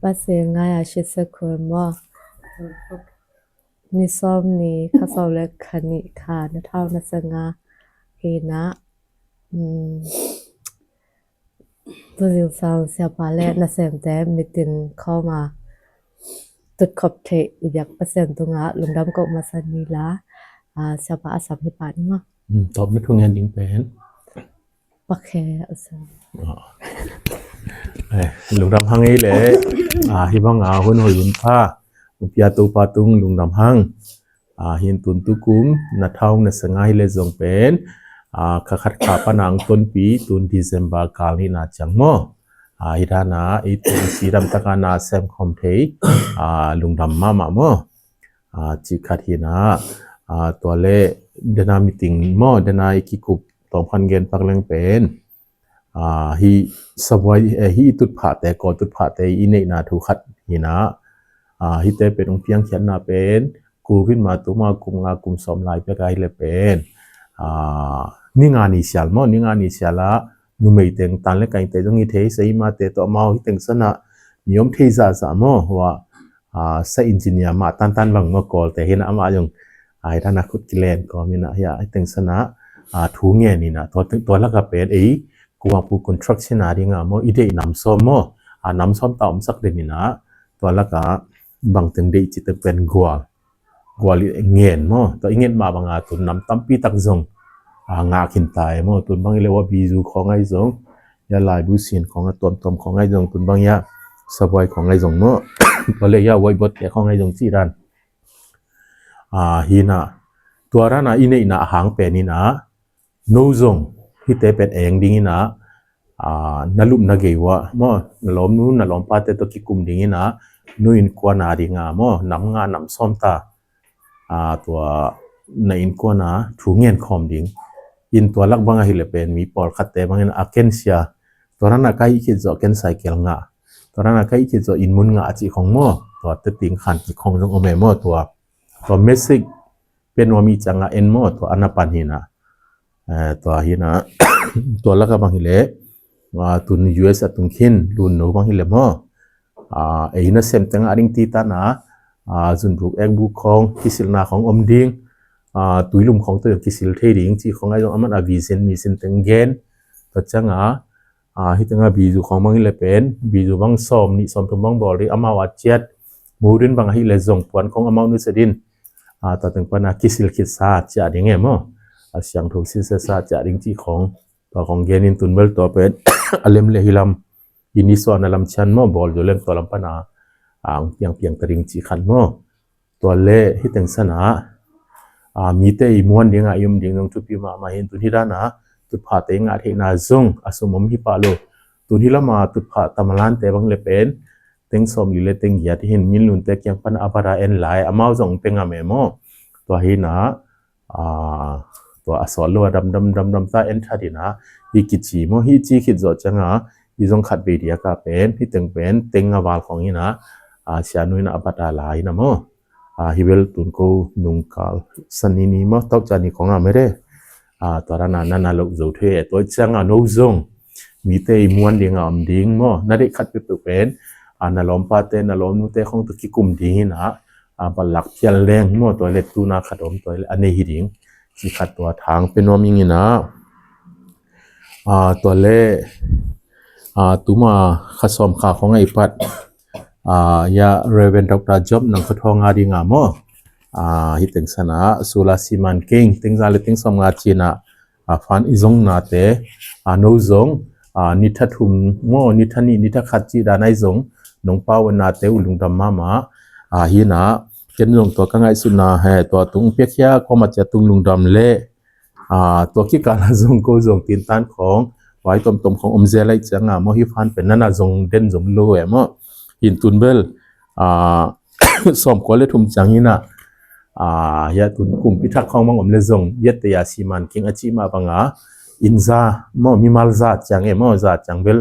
Pasengaya shisekurmo ni somni kasawle khani kha na thau na sanga hina tu sang sia pale na semte mitin khoma tut khop the yak pasen tunga lungdam ko masanila sia pa asam hi pa ni ma ตอบไม่ถูกงานดิ้งเป็น pakhe asam ลุงดำหังไอ้เลยฮิบังหุ่นหอยหุ่นผ้าอุปยาตุปาตุงลุงดำหังเห็นตุนตุกุมนัดเท้าในสงายเลยจงเป็นขัดขาปนังต้นปีตุนดิเซมบากาลีนาจังโมฮิดานาอีตุนสีดำตะกานาเซมคอมเทลุงดำมาโมจิขัดหินาตัวเล่เดนามิติงโมเดนาอิกิกุบตองพันเกนปักเลงเป็นฮีสบายฮีตุดผาแต่ก่อนตุดผาแต่อินเนนาทุขัดหินะฮีแต่เป็นองค์เพียงเขียนนาเป็นกูขึ้นมาตัวมากุมงากุมสมลายไปไกลเลยเป็นนี่งานอิสยาลมั้งนี่งานอิสยาละนุ่มเต็งตันเล็กไก่แต่ตรงนี้เทใส่มาแต่ตัวมาฮิเต็งสนะนิยมเทซาสามว่าใส่อินจิเนียร์มาตันบางมากอลแต่เห็นอามาอย่างไอ้ท่านนักขุดกิเลนก็มีนะอย่าไอ้เต็งสนะทูเงี้ยนี่นะตัวละก็เป็นกูว่าผู้ construction อะไรเงี้ยมั้งอีเดียน้ำส้มมั้งน้ำส้มต่อมสักเดือนนี่นะตัวละก็บางตึงเดียจิตเป็นกัวเงี้ยมั้งตัวเงี้ยมาบางตุนน้ำตั้มปีตักซงงาขินตายมั้งตุนบางเรียกว่าบีจูของไอ้ซงยาลายบุษินของตัวของไอ้ซงตุนบางยาสบายของไอ้ซงมั้งตัวเรียกว่าไว้บดแต่ของไอ้ซงจีรันฮีน่ะตัวร้านอินเนน่ะหางเป็นนี่นะโนซงที่เตเป็นเองดิ้งนะนั่นลุมนักเกี่ยวมั้งนั่นล้อมนู้นนั่นล้อมป้าเตตัวกิคุมดิ้งนะนู้นกว่านาดิ้งมั้งน้ำงานน้ำส้มตาตัวในอินกว่านะถูกเงินคอมดิ้งอินตัวลักบางอะไรเลยเป็นมีปอลคัตเตบางอย่างอาเคนเซียตัวนั้นนักใครคิดจะเคนไซเคิลงาตัวนั้นนักใครคิดจะอินมุนงาจีของมั้งตัวเตติงขันกิของตรงอเมมั้งตัวเมสิกเป็นว่ามีจังเอ็นมั้งตัวอนาปันหินะตัวหินะตัวละก็บางทีเลยตุน US ตุนขินลุนโนบางทีเลยมั้งไอ้นั่นเซมตังอาริงตีตานะจุนบุกเอ็กบุกของกิสิลนาของอมดิงตุยลุมของตัวกิสิลเทดิงที่ของไอ้ตรงมันอาวิเซนมีเซนตังเกนตัวจังฮิตังบิจูของบางทีเลยเป็นบิจูบางซ้อมนี่ซ้อมตัวบางบอลเลยอามาวัดเจ็ดมูดินบางทีเลยส่งปวนของอามาอุนุสดินตัวถึงปนากิสิลคิดซาจะดิ้งเงี้ยมั้งเสียงถูกสิเสซาจะดิ้งที่ของตัวของเกนินตุนเวลตัวเป็นอเลมเลฮิลัมอินิสวานัลลัมชันมั้งบอลอยู่เล่นตัวลำปนาเพียงตริงจีขันมั้งตัวเล่ฮิตังสนะมีเตยม้วนดิ้งอายุมดิ้งน้องทุพีมาเห็นตุนที่ด้านนะตุดผาเตงอาเทนาซงอาสมมฮิปาโลตุนที่ละมาตุดผาตามลานเตบังเลเป็นเต็งสมลิเลเต็งยาที่เห็นมิลุนเตกยังปันอาบาราเอ็นไลอามาจงเป็นอเมโมตัวหินะตัวอสอลลัวดำตาเอ็นชาดินะฮิกิจิโมฮิจิคิดจดจังฮิจงขัดเบียกาเป็นฮิตึงเป็นเต็งอวาลของหินะเสียนุยนะอาบาราไลนะโมฮิเวลตุนโกนุงกาลสันนินีโมตอกจานิของไม่ได้ตัวนั้นน่าลูกจูเทตัวจังโนซงมีเตยม้วนดิ้งดิ้งโมนั่นได้ขัดไปเป็นนั่นล้อมปาเตนั่นล้อมนู้เตของตุกิกุมดิ้งนะบาลักเพียลแรงโมตัวเล็กตูนาขัดอมตัวอันนี้หิดิ้งที่ขัดตัวทางเป็นว่ามีเงินนะตัวเล่ตัวมาขัดสมขาของไอ้ปัดยาเรเวนดอกตาจ็อบนังขัดทองอาดิ้งโมฮิตงสนะสุลาสิมันเก่งติงซาเลติงสมงาจีนะฟันอิจงนาเตโนซงนิทัทุมโมนิทันีนิทัขัดจีดานายซงนงป้าวันนาเตอุลุงดำมาฮีนะเช่นลงตัวกังไอสุนาเฮตัวตุงเปียกยาก็มาจะตุงลุงดำเล่ตัวขี้การซงก็ซงตินตันของไว้ตมของอมเซลัยจังโมฮิฟันเป็นนั่นซงเด่นซงโลเอโมหินตุนเบลสมควรเลยทุมจังฮีนะยาตุนกุมพิทักษ์ของมังอมเลซงเยตยาสีมันคิงอจิมาบังอินซาโมมิมาลซาจังโมซาจังเบล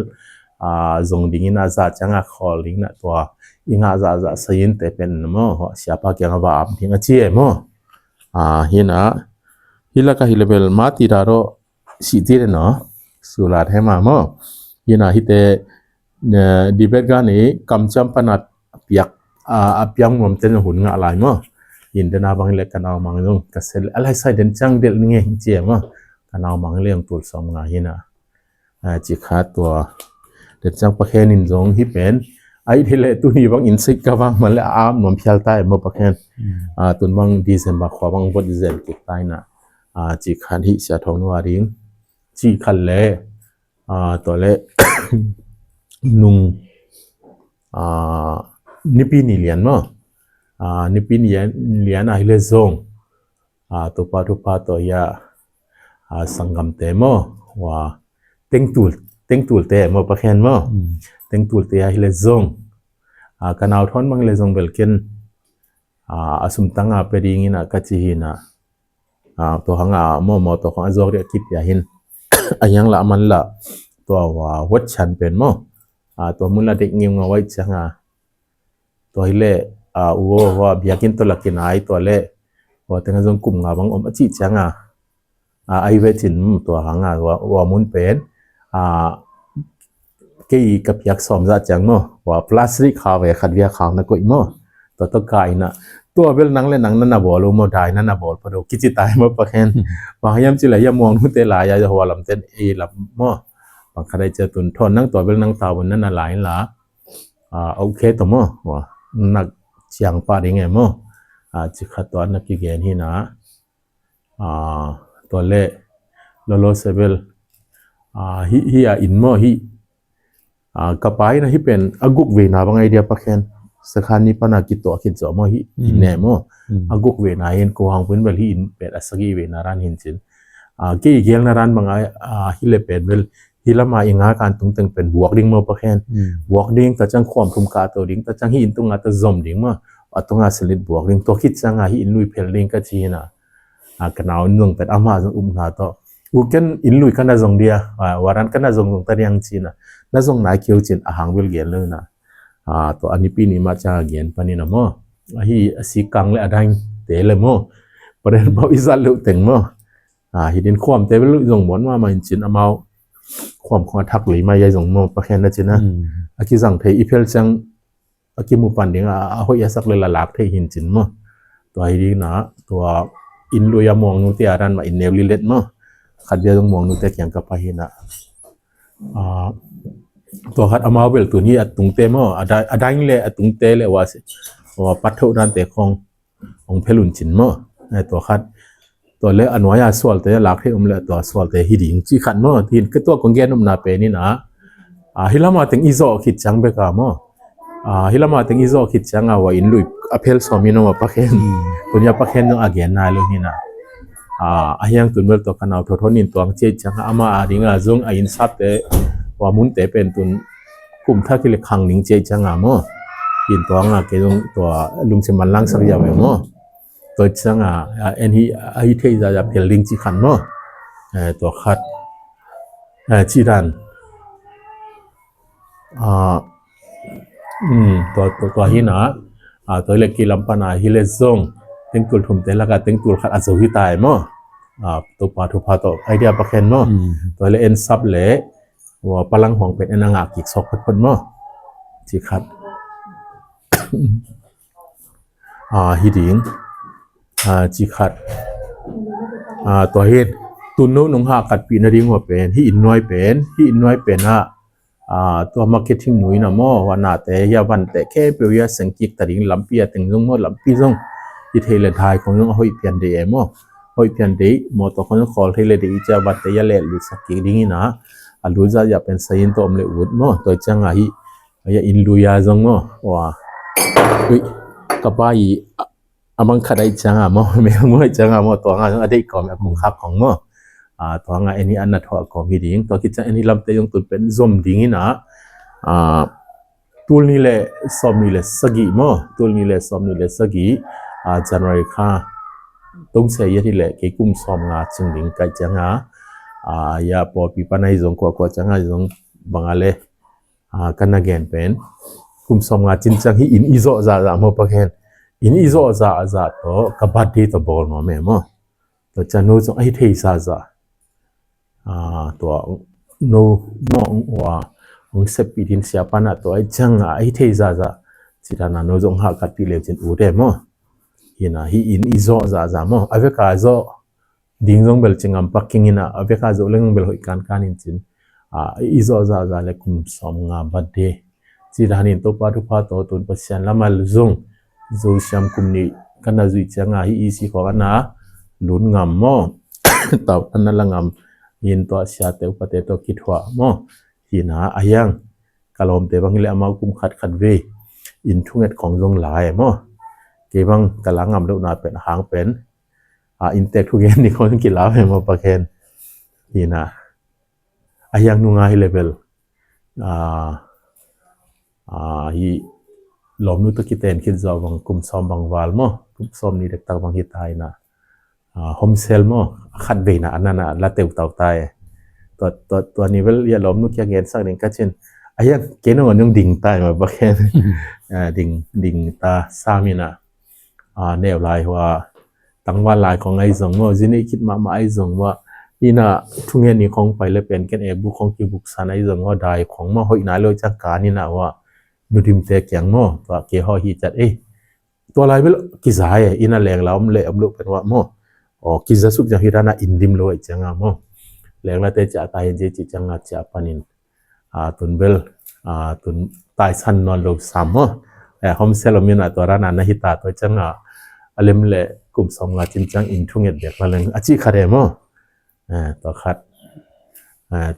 ซงดิ้งน่าซาจังคอลิงน่ะตัวอิงาซาสยินเตเป็นโมเสียปากยังว่าอับทิ้งอจิโมฮินะฮิลากะฮิเลเบลมาติดาโรสิติเรเนาะสุลาเทมาโมฮินะฮิเต ดีเบตกันนี้กำจำปนัดเปียกเปียงมันเต็นหุ่นงะอะไรมั้งยินดีนาบางเล็กกันเอามังลงกษณะอะไรใส่เดินจังเดลนี่เจียมั้งกันเอามังเลี้ยงตัวสองงาหินะจิขาตัวเดินจังประเคนอินจงฮิเป็นไอ้ที่เละตัวนี้บางอินสิกกับางมันเลยนมเพียลใต้มาประเคนตุนบางดีเซนบางขวบางบดดีเซนกิใต้น่ะจิขาฮิเสียทองนัวริงจิขันเล่ตัวเละ นุ่งนิพินิเลียนมั้งนิพินิเลียนไอเลซงตัวปาตัวยาสังกัมเตมั้งว่าเต็งตูลเตะมั้งประเคนมั้งเต็งตูลเตะไอเลซงกันเอาท่อนมังเลซงเบลเกนสุมตังเปรีงินะกัจจิหินะตัวหางมั้งตัวของอจอร์เรียกิปยาหินอันยังละมันละตัวว่าวัดฉันเป็นมั้งตัวมุลเด็กเงี้ยงเอาไว้จังตัวเล่ว่าเบียกินตัวหลักกินไอตัวเล่ว่าแต่งงานกลุ่มงาบางอมจิจังไอเวจินตัวหางว่ามุนเป็นกี่กับยักษ์สมจัดจังมั้งว่าพลาสติกขาวเวขัดเวียขาวนักก็อีมั้งตัวกายน่ะตัวเวลนังเล่นนังนั่นน่ะบอลโมได้นั่นน่ะบอลพอดูกิจตายมั้งปะเห็นบางยามจิเลยยามมองนู่นเตลายยาจะหัวลำเต้นลำมั้งบางครั้งเจอตุนทอนนั่งตัวเวลนั่งตาบนนั่นน่ะหลายละโอเคตัวมั้งว่านักเชียงปาดิงไงมั้งจิขัดตัวนักกิเกนหินะตัวเล่โลเซเบลฮิอินมั้งฮิกระป๋ายนะฮิเป็นกุกเวน่าบางไอเดียปะเคนสถานีปนักกิตัวคิดจ่อมั้งฮิอินเนมั้งกุกเวน่าเห็นกูหังเป็นเบลฮิอินเป็นสกีเวน่ารันหินจินกี่เกี่ยงนารันบางไอฮิเลเป็นเบลฮิลามาอิงาการตุงตึงเป็นบวกดิ้งมั้งปะเคนบวกดิ้งแต่จังความทุ่มกาตัวดิ้งแต่จังฮิอินตุงอาตจอมดิ้งมั้งตุงอาสลิดบวกดิ้งตัวคิดจังฮิอินลุยเพลดิ้งก็จีน่ะกันเอาหนึ่งเป็นอามาจงนาตัวอุกันอินลุยกันน่าจงเดียวารันกันน่าจงตรียงจีน่ะน่าจงนายเขียวจีนหางเวลเกียนเลยนะตัวอันนี้ปีนี้มาจากเกียนปนินะมั้งฮิสิกังเลยอะไรเตะเลยมั้งประเด็นพออิสระลุเต็งมั้งฮิดินความเตะลุจงหมอนว่ามันจีนอามาความขอทักหรือไม่ยังจงมั้งประเคนนะจีนะคิดสั่งเทอีเพลจังคิมุปันดิ้งหอยสักเลยละหลักเทหินจีนมั้งตัวฮิดินะตัวอินลุยมองนุติอารันมาอินเนวลิเลตมั้งขัดเดียวต้องมองนุติอย่างกับพาหินะตัวขัดอามาเวลตัวนี้ตุงเตมั้งอะไรนี่เลยตุงเตเลยว่าปัทธุรันเตของเพลุนจินมั้งในตัวขัดตัวเล่อันวายาสวลเตหลักที่เลยตัวสวลเตฮิดิงจีขัดมั้งที่ก็ตัวกงเกนนาเปนี่นะฮิลามาถึงอิโซคิดจังเบกามั้งฮิลามาถึงอิโซคิดจังว่าอินลุยอเพลสอมิโนมาปักเห็นตัวนี้ปักเห็นต้องอาเกียนนายเลยนี่นะยังตุนเวลตัวกันเอาทนินตัวเจจังอามาดิ่งจงอินซับเตว่ามุนเตเป็นตุนกลุ่มท่าที่เล็กขังดิ่งเจจังมั้งยินตัวเกจงตัวลุงเชมันลังสักยาวมั้งตัวจังเอ็นฮีเทจะเพลลิงจีขันมั้งตัวขัดจีดันตัวหินะตัวเล็กกิลัมปนาฮิเลซงเต็งตุลทุ่มเตละกันเต็งตุลขัดอโศกิตายมั้งตัวปาตัวไอเดียปะเคนมั้งตัวเล่นซับเล่ว่าพลังของเป็นอนางากิกซอกพัดมั้งจีขัดฮิดิงจีขัดตัวเฮ็ดตุนโนนงหากัดปีนาดิงว่าเป็นฮิอินน้อยเป็นตัวมาร์เก็ตติ้งหนุ่ยนะมั้งวันน่ะแต่ยาวันแต่แค่เปรียสังกิตตดิ่งลำปีตึงจงมั้งลำปีจงที่เทเลไทยของจงหอยเพียนเดย์มั้งหอยเพียนเดย์มอตัวของจง call เทเลเดย์จะบัดแต่ยาเล่ลุสักกี่ดิ่งนะรู้จักจะเป็นสัยตัวอมเลวุดมั้งตัวจังya in luya zong mo wa ui kapai amang khadai changa mo me mo changa mo to nga adei kom akung khak khong mo to nga eni anna tho kom hi ding to kicha eni lamte yong tun pen zom ding ina tul ni le som ni le sagi mo tul ni le som ni le sagi January kha tong se ye thi le ke kum som nga chung ding kai changa ya po pi panai zong ko changa zong bangale kan again pen kum som nga chin chang hi in izo za mo pakhen in izo za to kabaddi to bol mo me mo to chano so ai thei sa za to no wa ong sepi din siapa na to ai changa ai theiza za chirana no jong ha ka ti le chin u de mo ina hi in izo za mo aveka zo ding jong bel chingam parking ina aveka zo leng bel hoi kan in chin izo za le kum som nga bade chiranin to pa thu pha to tun pasian lamal zong zo syam kum ni kana zui changa hi isi ko na lun ngam mo taw analangam yin to sia te upate to kithwa mo hina ayang kalom te bang le amau kum khat ve in thunget khong jong lai mo ke bang kalangam lo na pen hang pen in tek thu gen ni khon ki la he mo pakhen hina ayang nu ngai level hi lom nu to kiten khin zaw bang kum som bang wal mo kum som ni dek tak bang hi tai na home sale mo khat ve na anana la teu taw taiตัวนี้เวลอย่าล้มนุกอย่างเงี้ยสักหนึ่งก็เช่นไอ้ยังเกณฑ์มันยังดิ่งตายมาบักแค่ดิ่งตาสามีนะแนวลายว่าตั้งวันลายของไอ้สงว่าจินี่คิดมาไอ้สงว่าอีน่ะทุกเงี้ยนี่ของไปแล้วเป็นกันบุคของกิบุกสันไอ้สงว่าได้ของมาหอยนายเลยจากการนี่นะว่าดูดิมเตกอย่างมั่วตัวเกี่ยวหิจัดตัวลายเวลกิจายอีน่ะแรงแล้วมันเลยลุเป็นว่ามั่วกิจสุกอย่างที่ร้านอินดิมเลยจังมั่วแรงละเตจะตายเจจิจังงัดจะปานินตุนเบลตุนตายสันนอนโลกสามมั้งฮอมเซลมินาตัวร้านนั้นหิตาตัวจังอเลมเล่กลุ่มสองงัดจินจังอินทุงเอ็ดเด็กมาเลยอาชีคาเดมั้งตัวขัด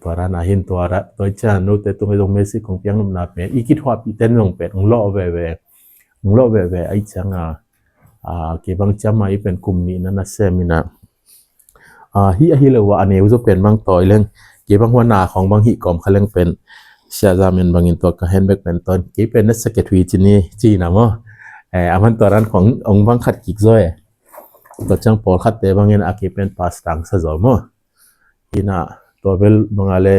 ตัวร้านหินตัวระตัวจังโน้ตตัวไม่ตรงเมสิของเพียงนุ่มนาเป็นอีกิทว่าปีเต้นลงเป็ดงล้อเว่ไอ้จังเก็บบางจำมาอีเป็นกลุ่มนี้นั่นนะเซมินาhi le wa ane uzo pen bang toy leng ke bang wana khong bang hi kom khaleng pen sha zamen bangin to ka handbag pen ton ke pen na secretary chini chi na mo aman toran khong ong bang khat kik zoe to chang por khat te bangin a ke pen pas tang sa zo mo ina to bel bangale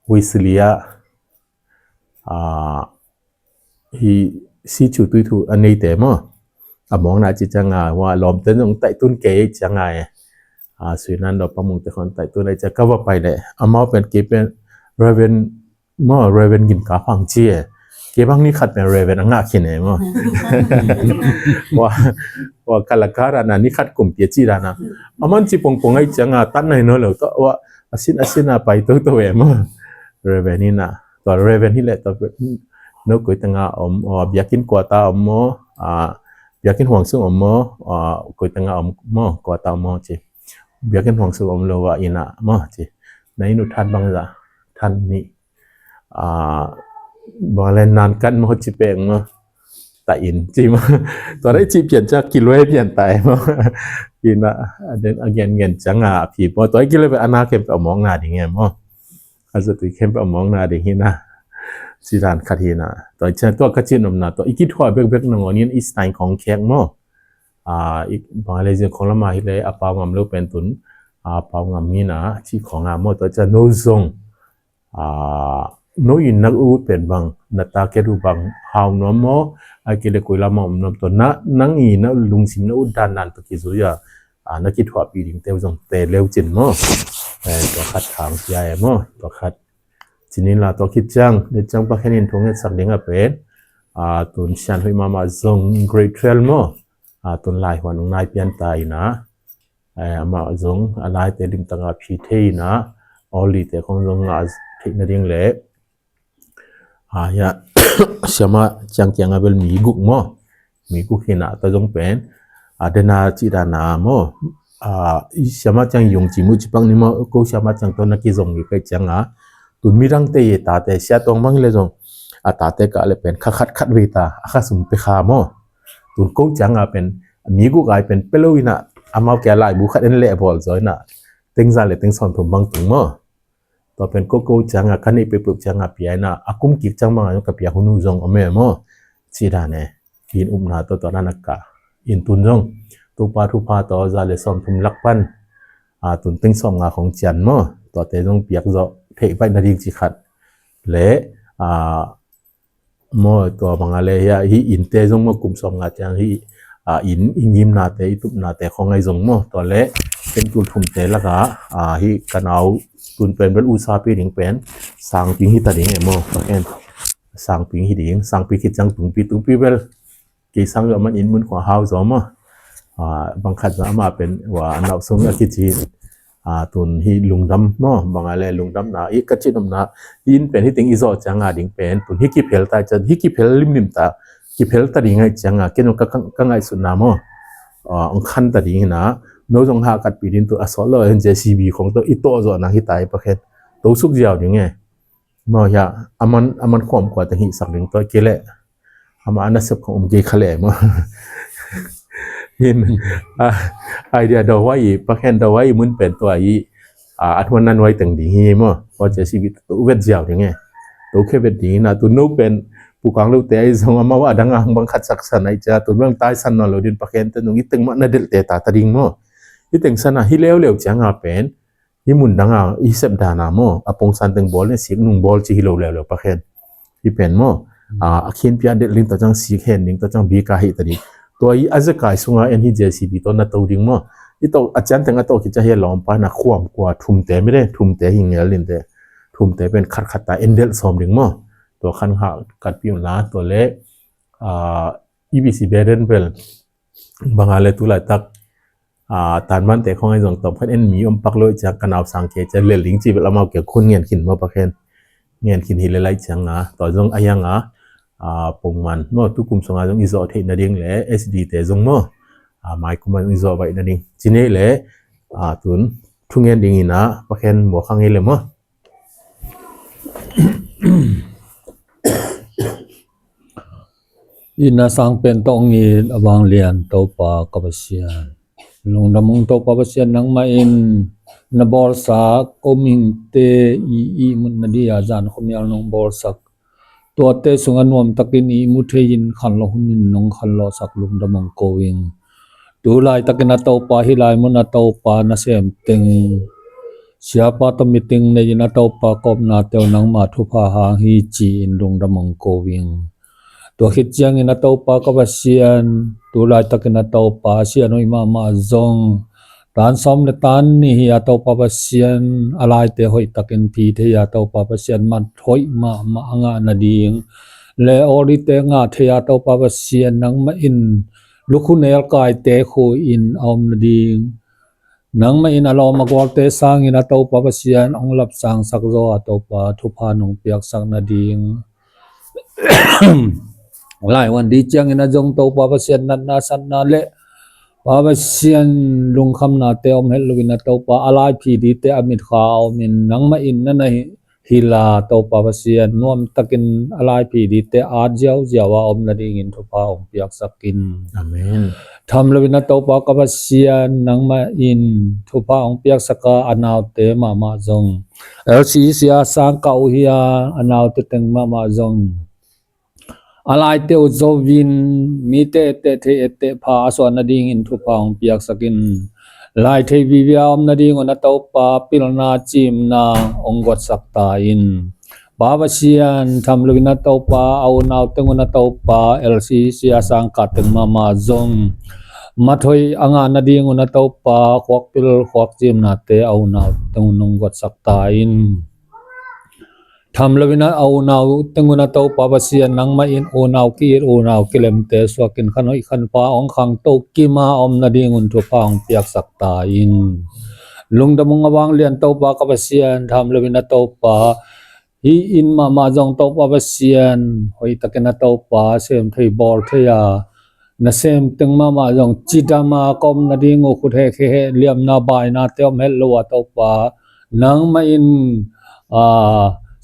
huislia hi si chu tu thu anei te mo among na chi changa wa lom ten ong tai tun ke changaสุนันดอกประมุขแต่คนไต่ตัวในจะก้าวไปเลยอามาเป็นเก็บเป็นเรเวนมั่วเรเวนกินกาฟังเจี๊ยเก็บบางนี่ขัดเป็นเรเวนง่าขี้เนี่ยมั่วว่าคาราการานี่ขัดกลุ่มเปียจีรานะอามันจีปงไอ้จังตัดในเนอะเลยตัวว่าอาศินไปตัวเองมั่วเรเวนนี่นะตัวเรเวนนี่แหละตัวนกกุยตังอยากกินกวาตาอยากกินห่วงซึ่งกุยตังกวาตาจีbiakin hong su lo wa ina mo chi nai nu that bang za than ni balen nan kan mo chi peng mo ta in chi mo to dai chi pian cha ki loi pian tai mo ina then again ngen changa phi po to ki le ana kem pa mong na ding em mo azu tu kem pa mong na ding hina chi ran khat hina to cha to ka chin nom na to ikit hwa bek no ngonian is time khong khek moอีกบางเลยของละมาฮิเลยปาวงามลูกเป็นตุนปาวงามนี่นะที่ของงามหมดตัวจะโนซงโนยินนักอูเป็นบางนัตตาเกดูบางหาวนมไอเกลกุยละมอมนมตัวนังอีนะลุงสิมนะอุดานนันตัวกิจุยนักกิจหัวปีดิงเตวจงเตเลวจินมตัวขัดขางใหญ่มตัวขัดจินินละตัวคิดจังเดจังปะแค่นินทงเงสักเด้งเป็นตุนชันหุยมาซงเกรดเทรลมตุนลายหัวนุ่งนายเปียนตายนะมาจงอะไรแต่ดิมตั้งอาพิเทนะออลีแต่ของจงอาเทนดิ่งเละยาเชื่อมาจังเบลมีกุกมั้มีกุกเห็นนะแต่จงเป็นเดนาจิดานามั้เชื่อมาจังยงจิมุจิปังนี่มั้ก็เชื่อมาจังตัวนักกิจงอยู่ใกล้จังตุนมีรังเตยตาแต่เสียตรงมั้งเลยจงตาแต่ก็เลยเป็นขัดเวตาข้าสมไปขามั้ตุนกูจังเป็นมีกูกลายเป็นเปลุยนะอามาแก่ลายบุคคลเล่บอลจอยนะตึงซาเลยตึงสอนผมบางตุงมั้ต่อเป็นกูจังคันนี้ไปปลุกจังปีไอนะอากุมกิจจังบางอย่างกับปีหุ่นจงอเมมั้ชีดาเนี่ยอินนาตัวนั้นนักกะอินตุนจงตัวปาทุพาต่อซาเลยสอนผมลักปันตุนตึงสองของจันมั้ต่อแต่จงเปียกจะเทไปนาดีจิขัดเละมอตัวบางอะไรฮีอินเตจงมากลุ่มสองอาจารย์ฮีอินยิมนาเตตุนาเตของไอ้จงมอตัวเละเป็นกุลทุมเตละกะฮีกันเอา ตุนเป็นอุตสาหปีดิงเป็นสร้างปิงฮิตาดิงเอโมปะเคนสร้างปิงฮิดิงสร้างปีคิดจังตุงปีเวลกีสังก็มันอินมุนของเฮาซอมบางคัดมาเป็นว่าอันเอาสงอากิจีตุนฮิลุงดำบางอะไรลุงดำนะอีกกัจจินำนะอินเป็นฮิติงอิโซจังดิงเป็นตุนฮิกิเพลตาจันฮิกิเพลลิมตากิเพลตาดิงไงจังเกนกังไงสุดนามองคันตาดิงนะโน้ตงหากัดปีดินตัวอสอลเลยเจซีบีของตัวอิโตโซนังฮิตายประเภทตัวสุกยาวอย่างไงอย่าอามันความกว่าแต่หิสักหนึ่งตัวเกล้อามันอันนั้นสับของเกขะแหล่ยินไอเดียดาวไว้ประเภทดาวไว้มันเป็นตัวอันวันนั้นไว้ตั้งดีว่าเจซีบีตัวเวทยาวอย่างไงตัวแค่เวทดีนะตัวโน้ตเป็นผู้กองลูกเตะส่งมาว่าดังบังคับสักสันไอจ้าตัวเรื่องตายสันนอลดินประเภทตัวนึงอีตึงมันน่าเด็ดเตะตาตะดิงที่ตึงสันฮิเลวจังเป็นฮิมุนดังอีเซบดานามอปงสันตึงบอลเนี่ยสีนุ่งบอลจีฮิเลวประเภทที่เป็นอาเขียนพิอาเด็ดลินตัวจังสีเขียนลินตัวจังบีกาฮิตะดิตัวอีอาจจะกลายสุงาเอ็นฮิเจซีบีตัวนัตตัวดิงที่ตัวอาจารย์ตึงอัตโตคิดจะเฮลอมปานักขวามกว่าทุ่มเตะไม่ได้ทุ่มเตะหิงเงลินเตะทุ่มเตะเป็นขัดตาเอ็นเดลซอมดิงตัวขันหากัดพิวนาตัวเละEBC เบเดนเวลบางอะไรตุลาตักตานมันแต่ของไอ้ส่งตบพันเอ็นมีปักเลยจากกันเอาสังเกตจะเลี้ยงลิงจีเวลามาเกี่ยวคนเงียนขินมาประเคนเงียนขินหิเลไลจังต่อจงอายังปงมันทุกกลุ่มสงฆ์จงอิโซเทนดิ่งเละ SD แต่จงหมายกุมันอิโซไว้นั่นดิ่งจีเน่เละตุนทุ่งเงียนดิ่งนะประเคนบัวข้างนี้เลยอินาสังเป็นตองอีบางเลียนโตปากบเสียนลงดำมงโตปาเสียนนังมาอินนบอลสากมิงเตอีมุนนดีอาจารย์ขมียลนงบอลสักตัวเตสุงอนวมตะกินอีมุเทยินขันโลหุนินนงขันโลสักลงดำมงโกวิงดูลายตะกินโตปาฮิลายมุนโตปานาเซมติงsiapa temiting na yinataw pa kop natew nang matupahang hiji indung damang kowing to hitjang inataw pa kabasian tulay takinataw pa siya no imama zong tan som le tan ni hiataw pa basian alay te hoy takin pi te hiataw pa basian mat hoy ma anga na ding le ori te nga te hiataw pa basian nang ma in lukunel kai te khu in om na ding nang ma in alo magwal te sang in ataw pa basian ong lap sang sakzo ataw pa thupa nong piak sak na ding lai wan di chang in ajong taw pa basian na san na le pa basian lung kham na te om hel win ataw pa alai phi di te amit khaw min nang ma in na na hila taw pa basian nuam takin alai phi di te a jaw jawa om na ding in thupa ong piak sakin amen tham lawina to pa kapasian nangma in thupa ong piak saka anaw te mama zong lc sia sang ka uhia anaw te teng mama zong alai te uzovin mi te te pha so na ding in thupa ong piak sakin lai thei bibia om na ding on to pa pilna chim na ong got sakta in babasian tham lawina to pa au naw tengona to pa lc sia sang ka teng mama zong mathoi anga nading una to pa khwak pil khwak chim na te au naw tengunong got sakta in tham lawina au naw tenguna to pa basian nangma in o naw kilem te swakin khanoi khan pa ong khang to kima om nading un thu pa ong piak sakta in lungdamong awang lian to pa kapasian tham lawina to pa hi in mama jong to pa basian hoi takena to pa sem thei bol theya na sem teng mama jong chidama kom na ding o khuthe khe liam na bai na te mel lo to pa nang ma in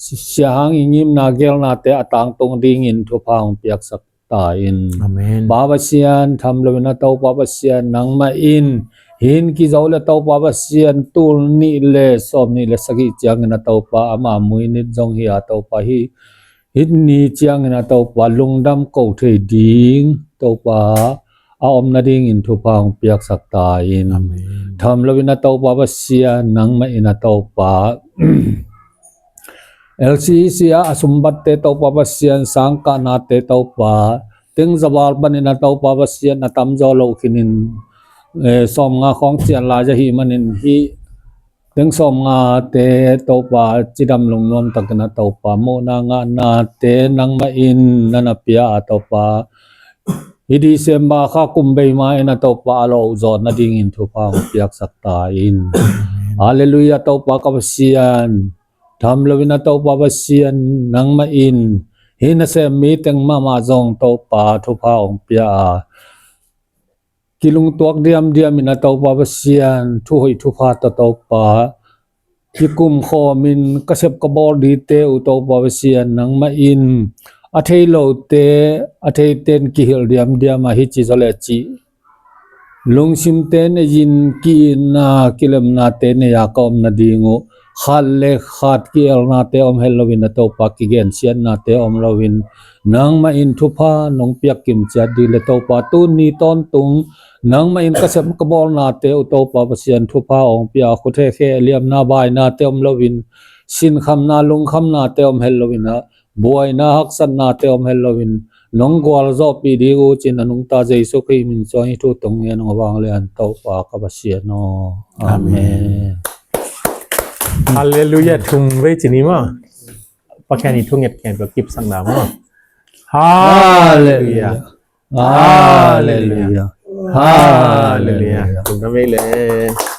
siang ingim na gel na te atang tong ding in thu phang piak sak ta in amen babasian tham lo na to babasian nang ma in hin ki zawle to babasian tul ni le som ni le sagi chang na to pa ama muinit jong hi to pa hi hit ni chang na to pa lungdam ko the ding to pa aom na ding in thu phang piak sak ta in amen tham lawina to pa basian nang ma ina to pa lc sia asumbat te to pa basian sangka na te to pa ting zawal ban ina to pa basian atam zo lo khinin som nga khong chian la ja hi manin hi Teng som nga te to pa chidam long nom takna to pa mo na nga na te nang ma in nanapia to pa hi December kha kumbei ma ina to pa lo zon na ding in thu pa piak sakta in hallelujah to pa ka sian tham lovina to pa sian nang ma in hi na se mi teng ma zong to pa thu pa ong pia kilung tuak diam ina to pa sian thu hoi thu pa to pa ki kum kho min kasep ka bor di te u to pa sian nang ma in a thei lo te a thei ten ki hil diam ma hi chi zole chi lung sim ten yin ki na kilem na te ne ya kom na dingu khal le khat ki el na te om halloween to pa ki gen sian na te om lowin nang ma in thu pa nong piak kim cha di le to pa tu ni ton tung nang ma in kasem ka bol na te u to pa sian thu pa ong pia khu the khe liam na bai na te om lowin sin kham na lung kham na te om halloween ha boy na hak san na te om halloween nong gwal zo pi di u chin anung ta jesu khi min so hi thu tong yen ng wang le an to pa ka ba sian no amen Hallelujah ทุงเวจินีมาปะแค่นี้ทุงเงียบแขนก็กิบสังดามาHallelujah Hallelujah Hallelujah ทุงทำไมเลย